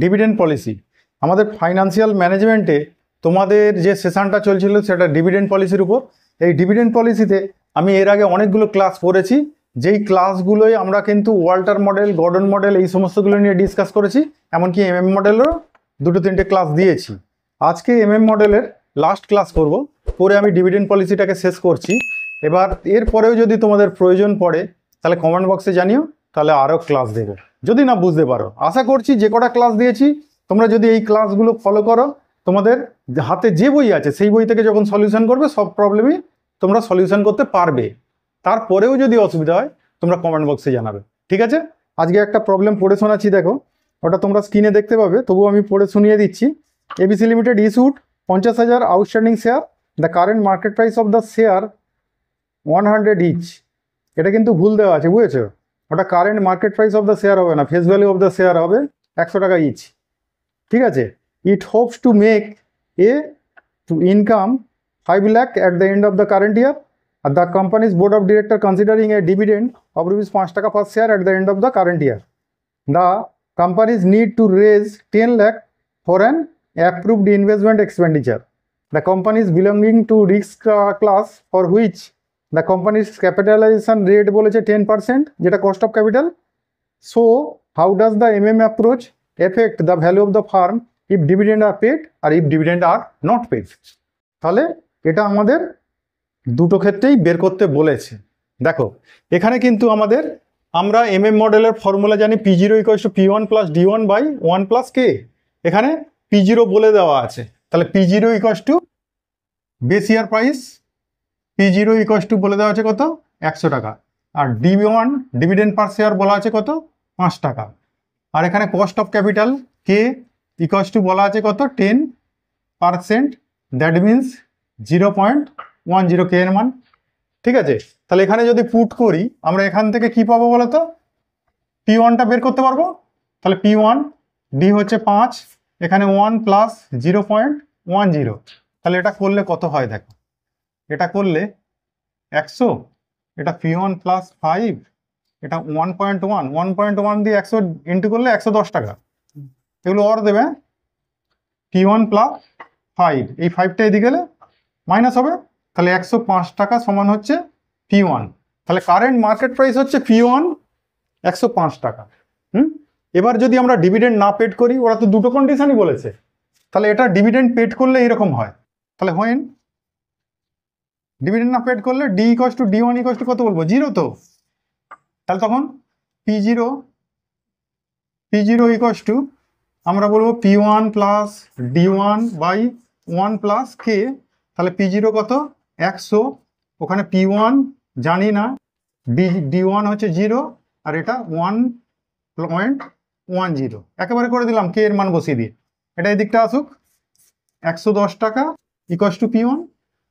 Dividend policy. আমাদের financial ম্যানেজমেন্টে তোমাদের যে সেশনটা চলছিল সেটা ডিভিডেন্ড পলিসির উপর। এই ডিভিডেন্ড পলিসিতে আমি এর আগে অনেকগুলো ক্লাস করেছি, যেই ক্লাসগুলোয় আমরা কিন্তু ওয়াল্টার মডেল, গর্ডন মডেল এই সমস্তগুলো নিয়ে ডিসকাস করেছি, এমনকি এমএম মডেলেরও 2-3টে ক্লাস দিয়েছি। আজকে এমএম মডেলের লাস্ট ক্লাস করব, করে আমি ডিভিডেন্ড পলিসিটাকে শেষ করছি। এবার এরপরেও যদি তোমাদের প্রয়োজন পড়ে তাহলে কমেন্ট বক্সে জানিও, তাহলে আরও ক্লাস দেবো যদি না বুঝতে পারো। আশা করছি যে কটা ক্লাস দিয়েছি তোমরা যদি এই ক্লাসগুলো ফলো করো, তোমাদের হাতে যে বই আছে সেই বই থেকে যখন সলিউশন করবে সব প্রবলেমই তোমরা সলিউশন করতে পারবে। তারপরেও যদি অসুবিধা হয় তোমরা কমেন্ট বক্সে জানাবে, ঠিক আছে? আজকে একটা প্রবলেম পড়ে শোনাচ্ছি, দেখো ওটা তোমরা স্ক্রিনে দেখতে পাবে, তবুও আমি পড়ে শুনিয়ে দিচ্ছি। ABC limited issued 50,000 outstanding share, the current market price of the share 100 each. এটা কিন্তু ভুল দেওয়া আছে, বুঝেছো? ওটা current market price of the share হবে না, face value of the share হবে 100 টাকা ইচ, ঠিক আছে? It hopes to make a income 5 lakh at the end of the current year. The company's board of directors considering a dividend of rupees 5 taka per share at the end of the current year. The companies need to raise 10 lakh for an approved investment expenditure. The companies belonging to risk class for which the company's capitalization rate বলেছে 10%, যেটা cost of capital. So how does the MM approach affect the value of the firm if dividend are paid or if dividend are not paid? তাহলে এটা আমাদের দুটো ক্ষেত্রেই বের করতে বলেছে। দেখো এখানে কিন্তু আমরা এমএম মডেলের ফর্মুলা জানি, P0 = P1 + D1 / 1 + K। এখানে P0 বলে দেওয়া আছে, তাহলে P0 = base year price, P0 = বলে দেওয়া আছে কত, 100 টাকা। আর D1 ডিভিডেন্ড পার শেয়ার বলা আছে কত, 5 টাকা। আর এখানে কস্ট অফ ক্যাপিটাল K = বলা আছে কত, 10%, দ্যাট মিনস 0.10 K এর মান, ঠিক আছে? তাহলে এখানে যদি পুট করি আমরা এখান থেকে কি পাবো বলো তো, P1টা বের করতে পারবো। তাহলে P1 D হচ্ছে 5, এখানে 1 + 0.10, তাহলে এটা করলে কত হয় দেখো, এটা করলে 100, এটা P1 + 5, এটা 1.1 দিয়ে 100 ইন্টু করলে 110 টাকা। এগুলো অর দেবে, P1 + 5, এই 5টা এদিকে গেলে মাইনাস হবে, তাহলে 105 টাকা সমান হচ্ছে P1। তাহলে কারেন্ট মার্কেট প্রাইস হচ্ছে P1 105 টাকা। এবার যদি আমরা ডিভিডেন্ড না পেড করি, ওরা তো দুটো কন্ডিশনই বলেছে, তাহলে এটা ডিভিডেন্ড পেড করলে এরকম হয়। তাহলে হোয়েন ডিভিডেন্ড না পেড করলে D = D1 = কত বলবো, 0 তো। তাহলে তখন P0 = আমরা বলবো P1 + D1 / 1 + K। তাহলে P0 কত, 100, ওখানে P1 জানি না, D1 হচ্ছে 0, আর এটা 1.10, একেবারে করে দিলাম K এর মান বসিয়ে দিয়ে। এটা এই দিকটা আসুক, 110 টাকা = P1।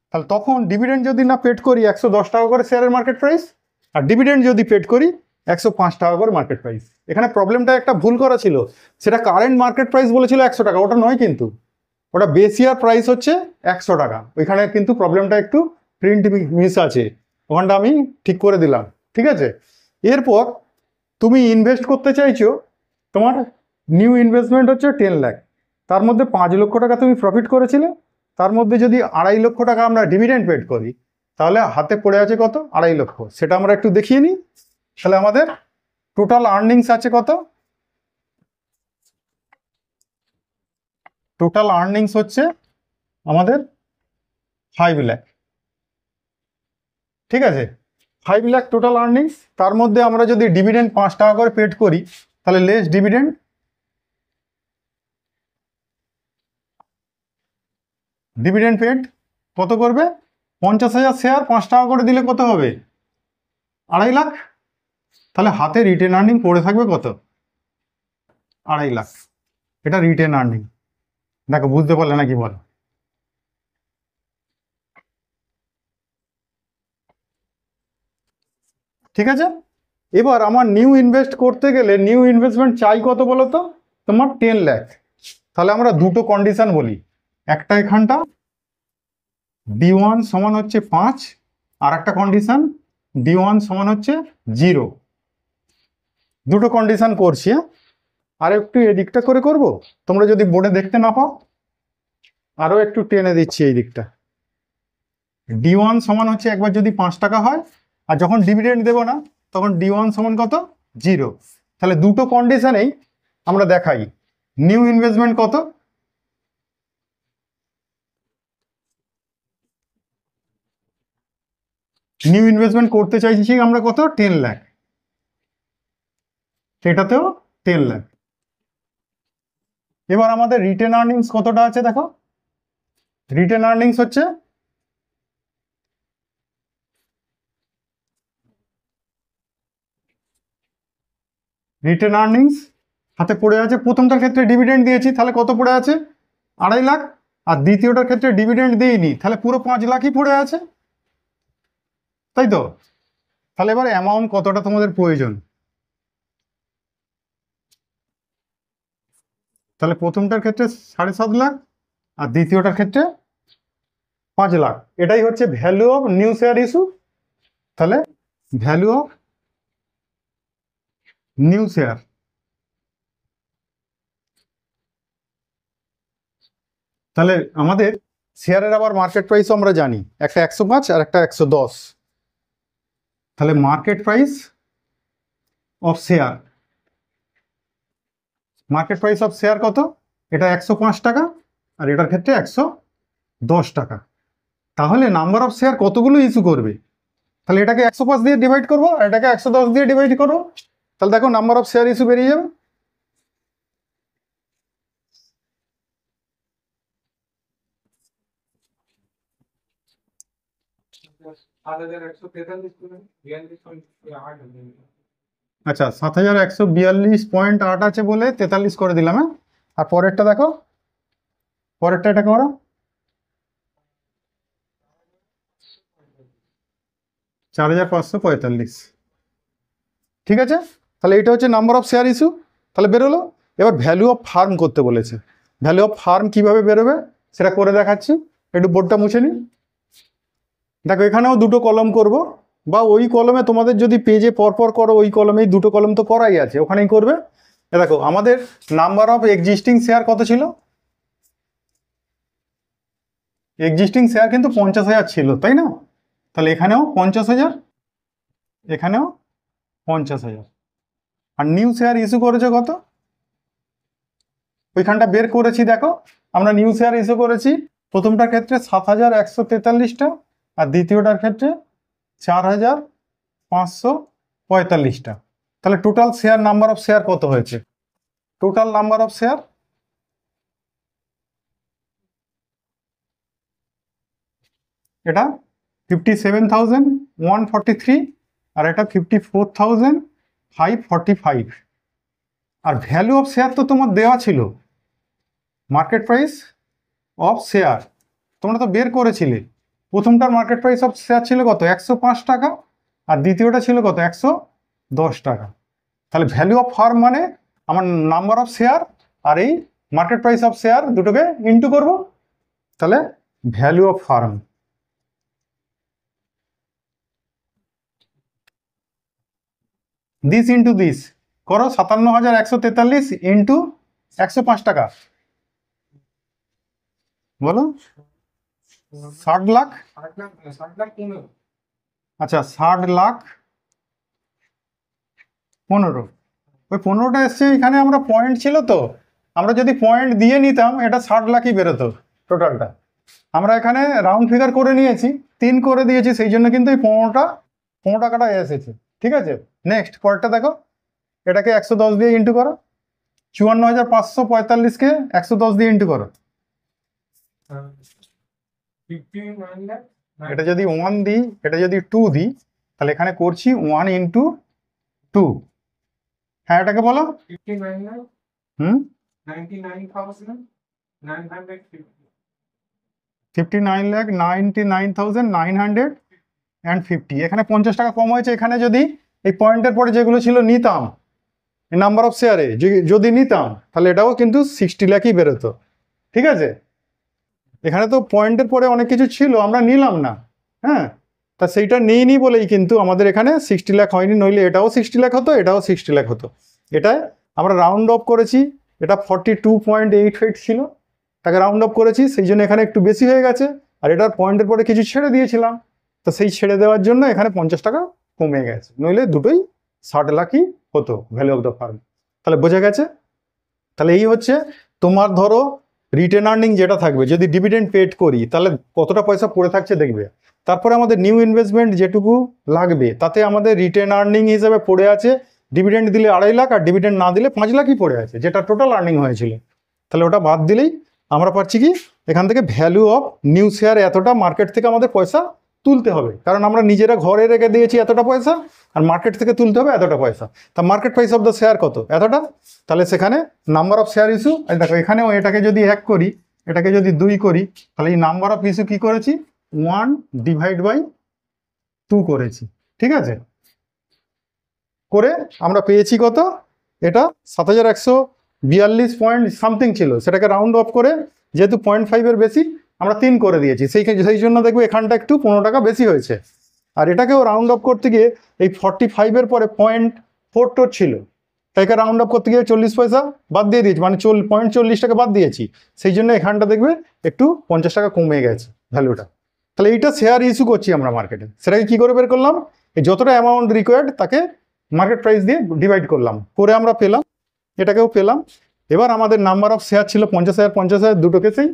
তাহলে তখন ডিভিডেন্ড যদি না পেড করি 110 টাকা করে শেয়ারের মার্কেট প্রাইস, আর ডিভিডেন্ড যদি পেড করি 105 টাকা করে মার্কেট প্রাইস। এখানে প্রবলেমটা একটা ভুল করা ছিল, সেটা কারেন্ট মার্কেট প্রাইস বলেছিল 100 টাকা, ওটা নয় কিন্তু, ওটা বেস ইয়ার প্রাইস হচ্ছে 100 টাকা। ওইখানে কিন্তু প্রবলেমটা একটু প্রিন্ট মিস আছে, ওখানটা আমি ঠিক করে দিলাম, ঠিক আছে? এরপর তুমি ইনভেস্ট করতে চাইছো, তোমার নিউ ইনভেস্টমেন্ট হচ্ছে 10 লাখ, তার মধ্যে 5 লক্ষ টাকা তুমি প্রফিট করেছিলে, তার মধ্যে যদি 2.5 লক্ষ টাকা আমরা ডিভিডেন্ড পেড করি, তাহলে হাতে পড়ে আছে কত, 2.5 লক্ষ। সেটা আমরা একটু দেখিয়ে নিই। তাহলে আমাদের টোটাল আর্নিংস আছে কত, টোটাল আর্নিংস হচ্ছে আমাদের 5 লাখ, ঠিক আছে? 5 লাখ টোটাল আর্নিংস, তার মধ্যে আমরা যদি ডিভিডেন্ড 5 টাকা করে পেড করি, তাহলে লেস ডিভিডেন্ড পেড কত করবে, 50,000 শেয়ার 5 টাকা করে দিলে কত হবে, 2.5 লাখ। তাহলে হাতে রিটেন আর্নিং পড়ে থাকবে কত, 2.5 লাখ। এটা রিটেন আর্নিং। দেখো বুঝতে পারলে নাকি বলো? ঠিক আছে? এবার আমার নিউ ইনভেস্ট করতে গেলে নিউ ইনভেস্টমেন্ট চাই কত বলো তো, তোমার 10 লাখ। তাহলে আমরা দুটো কন্ডিশন বলি, একটা এখানটা D1 সমান হচ্ছে 5, আর একটা কন্ডিশন D1 সমান হচ্ছে 0। দুটো কন্ডিশন করছি। আর একটু এদিকটা করে করব, তোমরা যদি বোর্ডে দেখতে না পাও আরও একটু টেনে দিচ্ছি এই দিকটা। D1 সমান হচ্ছে একবার যদি 5 টাকা হয়, আর যখন ডিভিডেন্ড দেবো না তখন D1 সমান কত, 0। তাহলে দুটো কন্ডিশনেই আমরা দেখাই নিউ ইনভেস্টমেন্ট কত, নিউ ইনভেস্টমেন্ট করতে চাইছি আমরা কত, 10 লাখ, সেটাতেও 10 লাখ। এবার আমাদের রিটেন আর্নিংস কতটা আছে দেখো, রিটেন আর্নিংস হচ্ছে রিটেন আর্নিংস হাতে পড়ে আছে, প্রথমটার ক্ষেত্রে ডিভিডেন্ড দিয়েছি তাহলে কত পড়ে আছে, 2.5 লাখ, আর দ্বিতীয়টার ক্ষেত্রে ডিভিডেন্ড দিইনি তাহলে পুরো 5 লাখই পড়ে আছে, তাই তো? তাহলে এবার অ্যামাউন্ট কতটা তোমাদের প্রয়োজন, তাহলে প্রথমটার ক্ষেত্রে 7.5 লাখ আর দ্বিতীয়টার ক্ষেত্রে 5 লাখ। এটাই হচ্ছে value of new share issue. তাহলে ভ্যালু অফ নিউ শেয়ার, তাহলে আমাদের শেয়ারের আবার মার্কেট প্রাইসও আমরা জানি, একটা 105 আর একটা 110। তাহলে market price of share, market price of share কত, এটা 105 টাকা আর এটার ক্ষেত্রে 110 টাকা। তাহলে নাম্বার অফ শেয়ার কতগুলো ইস্যু করবে, তাহলে এটাকে 105 দিয়ে ডিভাইড করবো আর এটাকে 110 দিয়ে ডিভাইড করবো, তাহলে দেখো নাম্বার অফ শেয়ার ইস্যু বেরিয়ে যাবে। আচ্ছা 7142.8 আছে বলে 43 করে দিলাম। হ্যাঁ, আর পরেরটা দেখো, পরেরটা এটা করো, 4545। ঠিক আছে, তাহলে এটা হচ্ছে নাম্বার অফ শেয়ার ইস্যু, তাহলে বেরোলো। এবার ভ্যালু অফ ফার্ম করতে বলেছে, ভ্যালু অফ ফার্ম কিভাবে বেরোবে সেটা করে দেখাচ্ছি, একটু বোর্ডটা মুছে নিই। দেখো এখানেও দুটো কলম করব, বা ওই কলমে তোমাদের যদি পেজে পরপর করো ওই কলমেই দুটো কলম তো করাই আছে, ওখানেই করবে। দেখো আমাদের নাম্বার অফ এক্সিস্টিং শেয়ার কত ছিল, এক্সিস্টিং শেয়ার কিন্তু 50,000 ছিল, তাই না? তাহলে এখানেও 50,000, এখানেও 50,000। আর নিউ শেয়ার ইস্যু করেছে কত, ওইখানটা বের করেছি। দেখো আমরা নিউ শেয়ার ইস্যু করেছি প্রথমটার ক্ষেত্রে 7,143টা আর দ্বিতীয়টার ক্ষেত্রে 4,545টা। তাহলে total share number of share কত হয়েছে, টোটাল নাম্বার অফ শেয়ার এটা 57,143 আর এটা 54,545। আর ভ্যালু অফ শেয়ার তো তোমার দেওয়া ছিল, মার্কেট প্রাইস অফ শেয়ার তোমরা তো বের করেছিলে। প্রথমটার মার্কেট প্রাইস অফ শেয়ার ছিল কত, 105 টাকা, আর দ্বিতীয়টা ছিল কত, 110 টাকা। তাহলে ভ্যালু অফ ফার্ম মানে আমার নাম্বার অফ শেয়ার আর এই মার্কেট প্রাইস অফ শেয়ার দুটোকে ইনটু করব, তাহলে value of farm. This into this করো, 57,143 ইন্টু 105 টাকা, বলো 60 লাখ। আচ্ছা 60,15,000, ওই 15টা এসছে এখানে, আমরা পয়েন্ট ছিল তো, আমরা যদি পয়েন্ট দিয়ে নিতাম এটা 60 লাখই বেরোতো টোটালটা। আমরা এখানে রাউন্ড ফিগার করে নিয়েছি, 3 করে দিয়েছি, সেই জন্য কিন্তু এই 15 টাকাটা এসেছে। ঠিক আছে, নেক্সট পরেরটা দেখো, এটাকে 110 দিয়ে ইন্টু করো, 54,545কে 110 দিয়ে ইন্টু করো। এটা যদি 1 দিই, এটা যদি 2 দিই, তাহলে এখানে করছি 1 ইন্টু 2। হ্যাঁ এটাকে বলো, 59,99,950। এখানে 50 টাকা কম হয়েছে। এখানে যদি এই পয়েন্টের পরে যেগুলো ছিল নিতাম, নাম্বার অফ শেয়ারে যদি নিতাম, তাহলে এটাও কিন্তু 60 লাখই বেরোতো। ঠিক আছে, এখানে তো পয়েন্টের পরে অনেক কিছু ছিল আমরা নিলাম না, হ্যাঁ, তা সেইটা নিইনি বলেই কিন্তু আমাদের এখানে 60 লাখ হয়নি, নইলে এটাও 60 লাখ হতো, এটাও 60 লাখ হতো। এটাই আমরা রাউন্ড অফ করেছি, এটা 42.88 ছিল, তাকে রাউন্ড অফ করেছি, সেই জন্য এখানে একটু বেশি হয়ে গেছে। আর এটার পয়েন্টের পরে কিছু ছেড়ে দিয়েছিলাম, তো সেই ছেড়ে দেওয়ার জন্য এখানে 50 টাকা কমে গেছে, নইলে দুটোই 60 লাখই হতো ভ্যালু অফ দ্য ফার্ম। তাহলে বোঝা গেছে? তাহলে এই হচ্ছে তোমার ধরো রিটেন আর্নিং যেটা থাকবে, যদি ডিভিডেন্ড পেড করি তাহলে কতটা পয়সা পড়ে থাকছে দেখবে। তারপরে আমাদের নিউ ইনভেস্টমেন্ট যেটুকু লাগবে তাতে আমাদের রিটেন আর্নিং হিসেবে পড়ে আছে ডিভিডেন্ড দিলে 2.5 লাখ আর ডিভিডেন্ড না দিলে 5 লাখই পড়ে আছে, যেটা টোটাল আর্নিং হয়েছিল। তাহলে ওটা বাদ দিলেই আমরা পাচ্ছি কি এখান থেকে ভ্যালু অফ নিউ শেয়ার এতটা মার্কেট থেকে আমাদের পয়সা তুলতে হবে, কারণ আমরা নিজেরা ঘরে রেখে দিয়েছি এতটা পয়সা, আর মার্কেট থেকে তুলতে হবে এতটা পয়সা। তা market price of the share কত? এতটা। তাহলে সেখানে নাম্বার অফ শেয়ার ইস্যু, দেখো এখানেও এটাকে যদি 1 করি, এটাকে যদি 2 করি, তাহলে এই নাম্বার অফ ইস্যু কি করেছি 1/2 করেছি, ঠিক আছে। করে আমরা পেয়েছি কত? এটা 7142 পয়েন্ট সামথিং ছিল, সেটাকে রাউন্ড অফ করে যেহেতু 0.5 বেশি আমরা 3 করে দিয়েছি, সেই জন্য দেখবো এখানটা একটু 15 টাকা বেশি হয়েছে। আর এটাকেও রাউন্ড অফ করতে গিয়ে এই 45 পরে 0.4 ছিল, তাইকে রাউন্ড অফ করতে গিয়ে 40 পয়সা বাদ দিয়ে দিয়েছি, মানে 0.40 টাকা বাদ দিয়েছি, সেই জন্য এখানটা দেখবে একটু 50 টাকা কমে গেছে ভ্যালুটা। তাহলে এইটা শেয়ার ইস্যু করছি আমরা মার্কেটে, সেটাকে কি করে বের করলাম? এই যতটা অ্যামাউন্ট রিকোয়ার্ড তাকে মার্কেট প্রাইস দিয়ে ডিভাইড করলাম, করে আমরা পেলাম, এটাকেও পেলাম। এবার আমাদের নাম্বার অফ শেয়ার ছিল 50,000 দুটো কেসেই,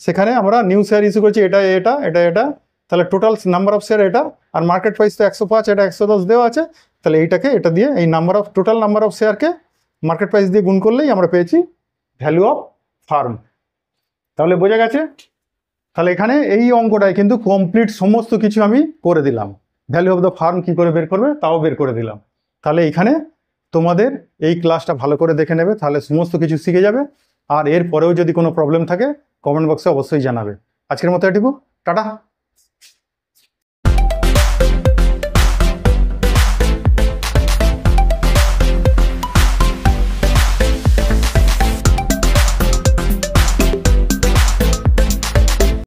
সেখানে আমরা নিউ শেয়ার ইস্যু করছি এটা এটা এটা এটা, তাহলে টোটাল নাম্বার অফ শেয়ার এটা, আর মার্কেট প্রাইস তো 105, এটা 110 দেওয়া আছে, তাহলে এইটাকে এটা দিয়ে এই টোটাল নাম্বার অফ শেয়ারকে মার্কেট প্রাইস দিয়ে গুণ করলেই আমরা পেয়েছি ভ্যালু অফ ফার্ম। তাহলে বোঝা গেছে? তাহলে এখানে এই অঙ্কটাই কিন্তু কমপ্লিট সমস্ত কিছু আমি করে দিলাম, ভ্যালু অফ দ্য ফার্ম কী করে বের করবে তাও বের করে দিলাম। তাহলে এখানে তোমাদের এই ক্লাসটা ভালো করে দেখে নেবে, তাহলে সমস্ত কিছু শিখে যাবে। আর এর পরেও যদি কোনো প্রবলেম থাকে কমেন্ট বক্সে অবশ্যই জানাবে। আজকের মতো এটুকু, টাটা।